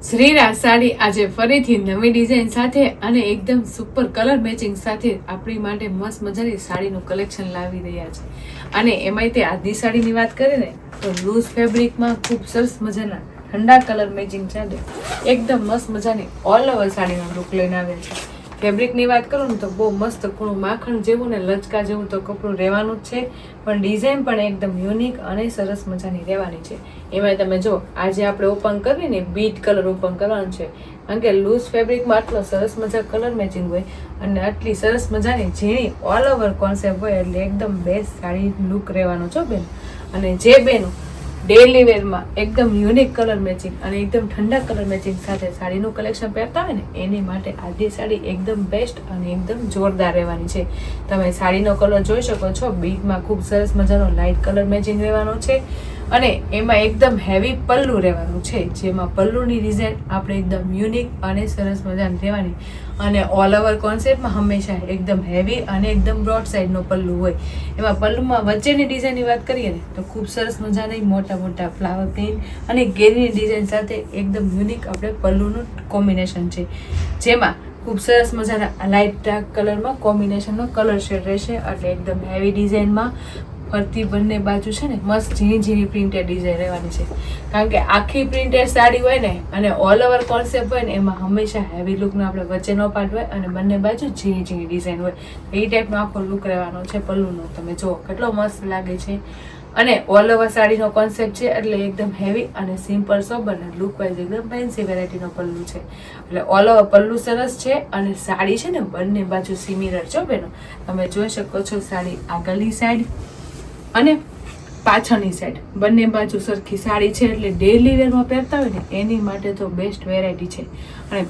શ્રીરાજ સાડી આજે ફરીથી નવી ડિઝાઇન સાથે અને એકદમ સુપર કલર મેચિંગ સાથે આપણી માટે મસ્ત મજાની સાડીનું કલેક્શન લાવી રહ્યા છે. અને એમાંય તે આજની સાડીની વાત કરીએ ને તો લૂઝ ફેબ્રિકમાં ખૂબ સરસ મજાના ઠંડા કલર મેચિંગ સાથે એકદમ મસ્ત મજાની ઓલ ઓવર સાડીનો લુક લઈને આવે છે. ફેબ્રિકની વાત કરું ને તો બહુ મસ્ત કૂણું માખણ જેવું ને લચકા જેવું તો કપડું રહેવાનું જ છે, પણ ડિઝાઇન પણ એકદમ યુનિક અને સરસ મજાની રહેવાની છે. એમાં તમે જો આજે આપણે ઓપન કરીને બીટ કલર ઓપન કરવાનું છે, કારણ કે લૂઝ ફેબ્રિકમાં આટલો સરસ મજા કલર મેચિંગ હોય અને આટલી સરસ મજાની ઝીણી ઓલ ઓવર કોન્સેપ્ટ હોય એટલે એકદમ બેસ્ટ સાડી લુક રહેવાનો છો બેન. અને જે બેનો ડેલી વેરમાં એકદમ યુનિક કલર મેચિંગ અને એકદમ ઠંડા કલર મેચિંગ સાથે સાડીનું કલેક્શન પહેરતા હોય ને એની માટે આજની સાડી એકદમ બેસ્ટ અને એકદમ જોરદાર રહેવાની છે. તમે સાડીનો કલર જોઈ શકો છો, બીટમાં ખૂબ સરસ મજાનો લાઇટ કલર મેચિંગ રહેવાનો છે અને એમાં એકદમ હેવી પલ્લુ રહેવાનું છે, જેમાં પલ્લુની ડિઝાઇન આપણે એકદમ યુનિક અને સરસ મજાની રહેવાની. અને ઓલ ઓવર કોન્સેપ્ટમાં હંમેશા એકદમ હેવી અને એકદમ બ્રોડ સાઇડનો પલ્લુ હોય. એમાં પલ્લુમાં વચ્ચેની ડિઝાઇનની વાત કરીએ ને તો ખૂબ સરસ મજાની મોટા મોટા ફ્લાવર પ્રિન્ટ અને ઘેરીની ડિઝાઇન સાથે એકદમ યુનિક આપણે પલ્લુનું કોમ્બિનેશન છે, જેમાં ખૂબ સરસ મજાના લાઇટ ડાર્ક કલરમાં કોમ્બિનેશનનો કલર શેડ રહેશે. એટલે એકદમ હેવી ડિઝાઇનમાં ફરતી બંને બાજુ છે ને મસ્ત ઝીણી ઝીણી પ્રિન્ટેડ ડિઝાઇન રહેવાની છે, કારણ કે આખી પ્રિન્ટેડ સાડી હોય ને અને ઓલ ઓવર કોન્સેપ્ટ હોય ને એમાં હંમેશા હેવી લુકનો આપણે વચ્ચેનો પાર્ટ હોય અને બંને બાજુ ઝીણી ઝીણી ડિઝાઇન હોય. એ ટાઈપનો આખો લુક રહેવાનો છે પલ્લુનો. તમે જુઓ કેટલો મસ્ત લાગે છે. અને ઓલ ઓવર સાડીનો કોન્સેપ્ટ છે એટલે એકદમ હેવી અને સિમ્પલ સોબર અને લુક વાઇઝ એકદમ ફેન્સી વેરાયટીનો પલ્લુ છે. એટલે ઓલ ઓવર પલ્લુ સરસ છે અને સાડી છે ને બંને બાજુ સિમિલર છો બેનો. તમે જોઈ શકો છો સાડી આગળની સાઈડ અને પાછળની સાઈડ બંને બાજુ સરખી સાડી છે, એટલે ડેલી વેરમાં પહેરતા હોય ને એની માટે તો બેસ્ટ વેરાયટી છે. અને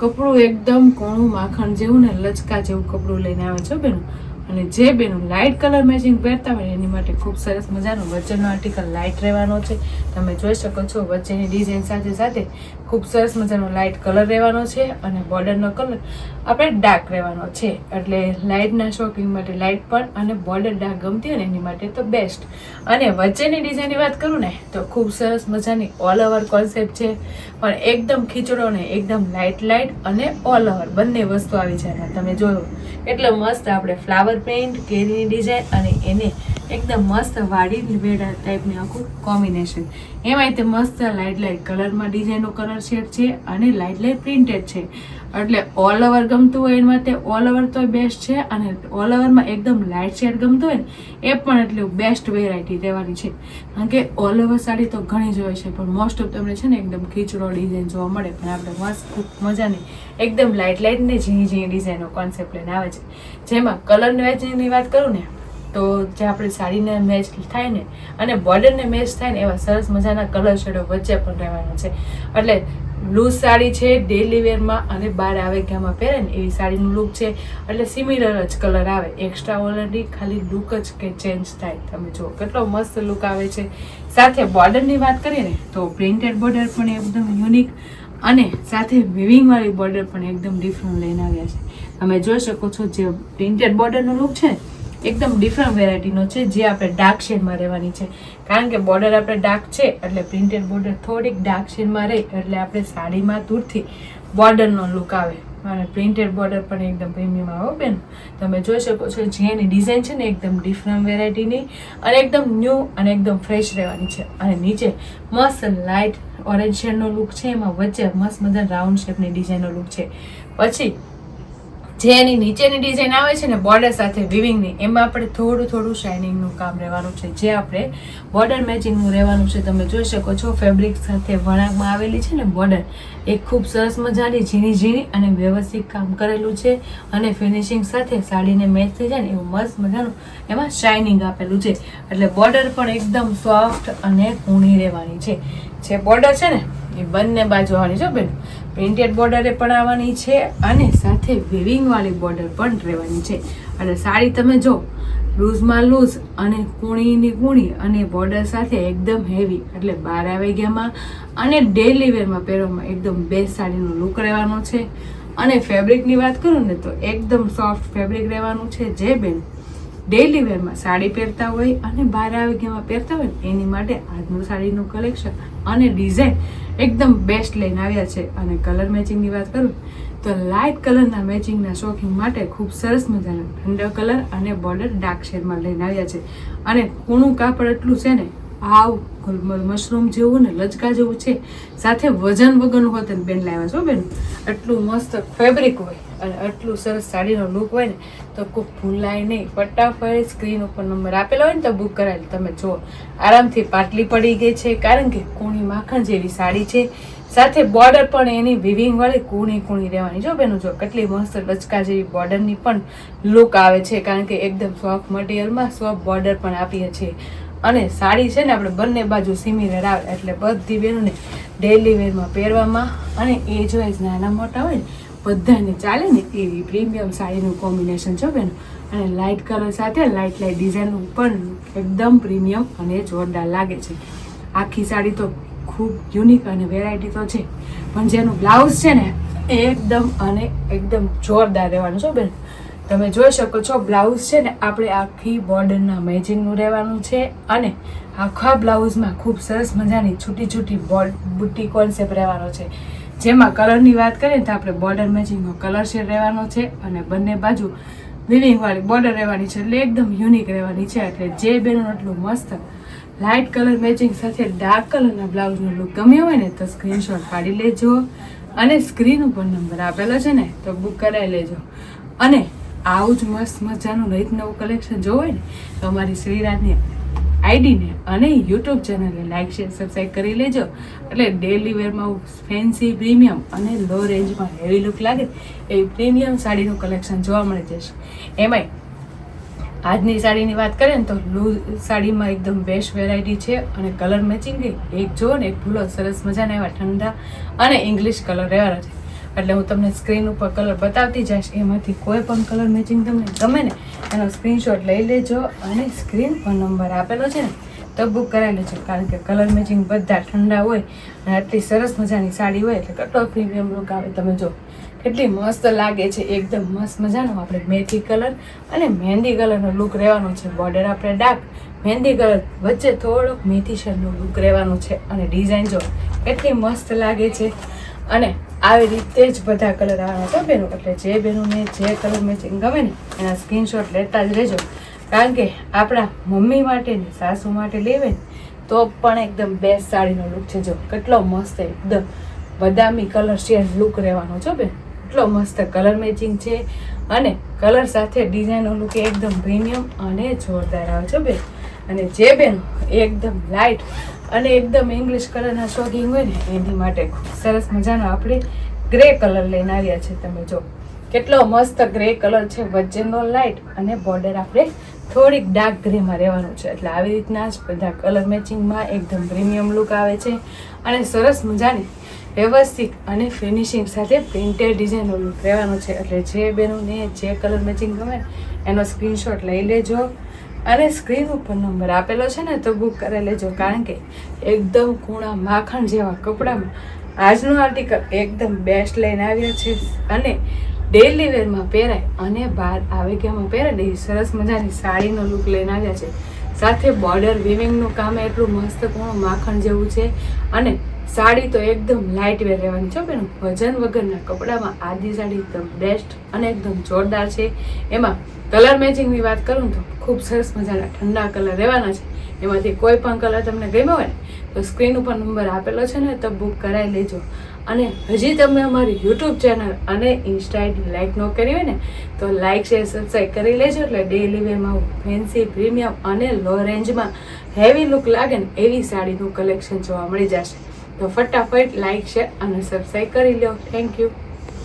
કપડું એકદમ કોણું માખણ જેવું ને લચકા જેવું કપડું લઈને આવે છે બેનું. અને જે બેનું લાઇટ કલર મેચિંગ પહેરતા હોય એની માટે ખૂબ સરસ મજાનો વચ્ચેનો આર્ટિકલ લાઇટ રહેવાનો છે. તમે જોઈ શકો છો વચ્ચેની ડિઝાઇન સાથે સાથે ખૂબ સરસ મજાનો લાઇટ કલર રહેવાનો છે અને બોર્ડરનો કલર આપણે ડાર્ક રહેવાનો છે. એટલે લાઇટના શોપિંગ માટે લાઇટ પણ અને બોર્ડર ડાર્ક ગમતી હોય ને એની માટે તો બેસ્ટ. અને વચ્ચેની ડિઝાઇનની વાત કરું ને તો ખૂબ સરસ મજાની ઓલ ઓવર કોન્સેપ્ટ છે, પણ એકદમ ખીચડો ને એકદમ લાઇટ અને ઓલ ઓવર બંને વસ્તુ આવી જાય. તમે જોયું એટલે મસ્ત આપણે ફ્લાવર પ્રિન્ટ કેરીની ડિઝાઇન અને એને એકદમ મસ્ત વાડી વેડા ટાઈપની આખું કોમ્બિનેશન. એમાંય તે મસ્ત લાઇટ કલરમાં ડિઝાઇનનો કલર શેડ છે અને લાઇટ પ્રિન્ટેડ છે. એટલે ઓલ ઓવર ગમતું હોય એના માટે ઓલ ઓવર તો બેસ્ટ છે, અને ઓલ ઓવરમાં એકદમ લાઇટ શેડ ગમતું હોય ને એ પણ એટલું બેસ્ટ વેરાયટી રહેવાની છે. કારણ કે ઓલ ઓવર સાડી તો ઘણી જ હોય છે, પણ મોસ્ટ ઓફ તમને છે ને એકદમ ખીચડો ડિઝાઇન જોવા મળે, પણ આપણે મસ્ત ખૂબ મજાની એકદમ લાઇટ ને ઝીણી ઝીણી ડિઝાઇનનો કોન્સેપ્ટ લઈને આવે છે. જેમાં કલર મેચિંગની વાત કરું ને તો જે આપણે સાડીને મેચ થાય ને અને બોર્ડરને મેચ થાય ને એવા સરસ મજાના કલર શેડો વચ્ચે પણ રહેવાના છે. એટલે લૂઝ સાડી છે ડેલી વેરમાં અને બહાર આવે ગામમાં પહેરે ને એવી સાડીનું લુક છે. એટલે સિમિલર જ કલર આવે, એક્સ્ટ્રા ઓલરેડી ખાલી લુક જ કે ચેન્જ થાય. તમે જુઓ કેટલો મસ્ત લુક આવે છે. સાથે બોર્ડરની વાત કરીએ ને તો પ્રિન્ટેડ બોર્ડર પણ એકદમ યુનિક અને સાથે વિવિંગ વાળી બોર્ડર પણ એકદમ ડિફરન્ટ લઈને આવ્યા છે. તમે જોઈ શકો છો જે પ્રિન્ટેડ બોર્ડરનો લુક છે એકદમ ડિફરન્ટ વેરાયટીનો છે, જે આપણે ડાર્ક શેડમાં રહેવાની છે. કારણ કે બોર્ડર આપણે ડાર્ક છે એટલે પ્રિન્ટેડ બોર્ડર થોડીક ડાર્ક શેડમાં રહે એટલે આપણે સાડીમાં દૂરથી બોર્ડરનો લુક આવે અને પ્રિન્ટેડ બોર્ડર પણ એકદમ પ્રીમિયમ આવે બેન. તમે જોઈ શકો છો જેની ડિઝાઇન છે ને એકદમ ડિફરન્ટ વેરાયટીની અને એકદમ ન્યૂ અને એકદમ ફ્રેશ રહેવાની છે. અને નીચે મસ્ત લાઇટ ઓરેન્જ શેડનો લુક છે, એમાં વચ્ચે મસ્ત મજા રાઉન્ડ શેપની ડિઝાઇનનો લુક છે. પછી જે એની નીચેની ડિઝાઇન આવે છે ને બોર્ડર સાથે વિવિંગની, એમાં આપણે થોડું શાઇનિંગનું કામ રહેવાનું છે, જે આપણે બોર્ડર મેચિંગનું રહેવાનું છે. તમે જોઈ શકો છો ફેબ્રિક સાથે વણાકમાં આવેલી છે ને બોર્ડર એ ખૂબ સરસ મજાની ઝીણી અને વ્યવસ્થિત કામ કરેલું છે અને ફિનિશિંગ સાથે સાડીને મેચ થઈ જાય ને એવું મસ્ત મજાનું એમાં શાઇનિંગ આપેલું છે. એટલે બોર્ડર પણ એકદમ સોફ્ટ અને ઊણી રહેવાની છે. જે બોર્ડર છે ને એ બંને બાજુ આવવાની છે બેન. પ્રિન્ટેડ બોર્ડરે પણ આવવાની છે અને સાથે વિવિંગ વાળી બોર્ડર પણ રહેવાની છે. અને સાડી તમે જો લૂઝમાં લૂઝ અને કૂણી અને બોર્ડર સાથે એકદમ હેવી, એટલે 12 વાગ્યામાં અને ડેલી વેરમાં પહેરવામાં એકદમ બેસ્ટ સાડીનો લુક રહેવાનો છે. અને ફેબ્રિકની વાત કરું ને તો એકદમ સોફ્ટ ફેબ્રિક રહેવાનું છે, જે બેન ડેલી વેરમાં સાડી પહેરતા હોય અને 12 વાગ્યામાં પહેરતા હોય એની માટે આજનું સાડીનું કલેક્શન અને ડિઝાઇન એકદમ બેસ્ટ લઈને આવ્યા છે. અને કલર મેચિંગની વાત કરું તો લાઇટ કલરના મેચિંગના શોખીન માટે ખૂબ સરસ મજાનો ઠંડો કલર અને બોર્ડર ડાર્ક શેડમાં લઈને આવ્યા છે. અને કૂણું કાપડ એટલું છે ને આવ મશરૂમ જેવું ને લચકા જેવું છે, સાથે વજન વગરનું હોત ને બેન લાવ્યા છો બેન. એટલું મસ્ત ફેબ્રિક હોય અને એટલું સરસ સાડીનો લુક હોય ને તો કોઈ ભૂલાય નહીં. ફટાફટ સ્ક્રીન ઉપર નંબર આપેલો હોય ને તો બુક કરાવી. તમે જુઓ આરામથી પાટલી પડી ગઈ છે, કારણ કે કૂણી માખણ જેવી સાડી છે, સાથે બોર્ડર પણ એની વિવિંગ વાળી કૂણી રહેવાની. જો બેનું જો કેટલી મસ્ત લચકા જેવી બોર્ડરની પણ લુક આવે છે, કારણ કે એકદમ સોફ્ટ મટીરિયલમાં સોફ્ટ બોર્ડર પણ આપીએ છીએ. અને સાડી છે ને આપણે બંને બાજુ સિમિલર આવે એટલે બધી બહેનોને ડેલી વેરમાં પહેરવામાં અને એજ વાઇઝ નાના મોટા હોય ને બધાને ચાલે ને એવી પ્રીમિયમ સાડીનું કોમ્બિનેશન છે બેન. અને લાઇટ કલર સાથે લાઇટ ડિઝાઇનનું પણ એકદમ પ્રીમિયમ અને જોરદાર લાગે છે. આખી સાડી તો ખૂબ યુનિક અને વેરાયટી તો છે, પણ જેનું બ્લાઉઝ છે ને એકદમ જોરદાર રહેવાનું છે બેન. તમે જોઈ શકો છો બ્લાઉઝ છે ને આપણે આખી બોર્ડરના મેચિંગનું રહેવાનું છે. અને આખા બ્લાઉઝમાં ખૂબ સરસ મજાની છૂટી બુટ્ટી કોન્સેપ્ટ રહેવાનો છે. જેમાં કલરની વાત કરીએ તો આપણે બોર્ડર મેચિંગનો કલર શેડ રહેવાનો છે અને બંને બાજુ વિવિંગ વાળી બોર્ડર રહેવાની છે, એટલે એકદમ યુનિક રહેવાની છે. એટલે જે બેનું એટલું મસ્ત લાઇટ કલર મેચિંગ સાથે ડાર્ક કલરના બ્લાઉઝનો લુક ગમ્યો હોય ને તો સ્ક્રીનશોટ પાડી લેજો અને સ્ક્રીન ઉપર નંબર આપેલો છે ને તો બુક કરાવી લેજો. અને આવું જ મસ્ત મજાનું રહીત નવું કલેક્શન જોવું હોય ને તો અમારી શ્રીરાજની આઈડીને અને યુટ્યુબ ચેનલને લાઇક શેર સબસ્ક્રાઈબ કરી લેજો. એટલે ડેલી વેરમાં ફેન્સી પ્રીમિયમ અને લો રેન્જમાં હેવી લુક લાગે એવી પ્રીમિયમ સાડીનું કલેક્શન જોવા મળી જશે. એમાંય આજની સાડીની વાત કરીએ ને તો લૂઝ સાડીમાં એકદમ બેસ્ટ વેરાયટી છે. અને કલર મેચિંગ એક જુઓ ને એક ભૂલો સરસ મજાના એવા ઠંડા અને ઇંગ્લિશ કલર રહેવાના છે. એટલે હું તમને સ્ક્રીન ઉપર કલર બતાવતી જઈશ, એમાંથી કોઈ પણ કલર મેચિંગ તમને ગમે ને એનો સ્ક્રીનશોટ લઈ લેજો અને સ્ક્રીન પર નંબર આપેલો છે ને તો બુક કરાવી લેજો. કારણ કે કલર મેચિંગ બધા ઠંડા હોય અને આટલી સરસ મજાની સાડી હોય એટલે કેટલો પ્રીમિયમ લુક આવે. તમે જો કેટલી મસ્ત લાગે છે, એકદમ મસ્ત મજાનો આપણે મેથી કલર અને મહેંદી કલરનો લુક રહેવાનો છે. બોર્ડર આપણે ડાર્ક મહેંદી કલર વચ્ચે થોડોક મેથી શેડનો લુક રહેવાનો છે. અને ડિઝાઇન જો કેટલી મસ્ત લાગે છે. અને આવી રીતે જ બધા કલર આવવાના છે બેનો. એટલે જે બેનોને જે કલર મેચિંગ ગમે ને એના સ્ક્રીનશોટ લેતા જ રહેજો, કારણ કે આપણા મમ્મી માટે ને સાસુ માટે લેવે ને તો પણ એકદમ બેસ્ટ સાડીનો લુક છે. જો કેટલો મસ્ત એકદમ બદામી કલર શેડ લુક રહેવાનો છે બેન. એટલો મસ્ત કલર મેચિંગ છે અને કલર સાથે ડિઝાઇનનો લુક એકદમ પ્રીમિયમ અને જોરદાર આવે છે બેન. અને જે બેન એકદમ લાઇટ અને એકદમ ઇંગ્લિશ કલરના શોખીન હોય ને એની માટે સરસ મજાનો આપણે ગ્રે કલર લઈને આવ્યા છે. તમે જો કેટલો મસ્ત ગ્રે કલર છે, વચ્ચેનો લાઇટ અને બોર્ડર આપણે થોડીક ડાર્ક ગ્રેમાં રહેવાનું છે. એટલે આવી રીતના જ બધા કલર મેચિંગમાં એકદમ પ્રીમિયમ લુક આવે છે અને સરસ મજાની વ્યવસ્થિત અને ફિનિશિંગ સાથે પ્રિન્ટેડ ડિઝાઇનનો લુક રહેવાનો છે. એટલે જે બેનોને જે કલર મેચિંગ ગમે એનો સ્ક્રીનશોટ લઈ લેજો અને સ્ક્રીન ઉપર નંબર આપેલો છે ને તો બુક કરી લેજો. કારણ કે એકદમ કૂણા માખણ જેવા કપડામાં આજનું આર્ટિકલ એકદમ બેસ્ટ લઈને આવ્યા છે. અને ડેલી વેરમાં પહેરાય અને બહાર આવેગામાં પહેરાય એવી સરસ મજાની સાડીનો લુક લઈને આવ્યા છે. સાથે બોર્ડર વિવિંગનું કામ એટલું મસ્ત કૂણું માખણ જેવું છે. અને સાડી તો એકદમ લાઇટ વેર રહેવાની છે બેન. વજન વગરના કપડામાં આદિ સાડી એકદમ બેસ્ટ અને એકદમ જોરદાર છે. એમાં કલર મેચિંગની વાત કરું તો ખૂબ સરસ મજાના ઠંડા કલર રહેવાના છે. એમાંથી કોઈ પણ કલર તમને ગમ્યો હોય ને તો સ્ક્રીન ઉપર નંબર આપેલો છે ને તો બુક કરાવી લેજો. અને હજી તમે અમારી યુટ્યુબ ચેનલ અને ઇન્સ્ટા આઈડી લાઇક ન કરી હોય ને તો લાઇક શેર સબસ્ક્રાઈબ કરી લેજો. એટલે ડેલી વેરમાં ફેન્સી પ્રીમિયમ અને લો રેન્જમાં હેવી લુક લાગે ને એવી સાડીનું કલેક્શન જોવા મળી જશે. તો ફટાફટ લાઇક શેર અને સબસ્ક્રાઈબ કરી લો. Thank you.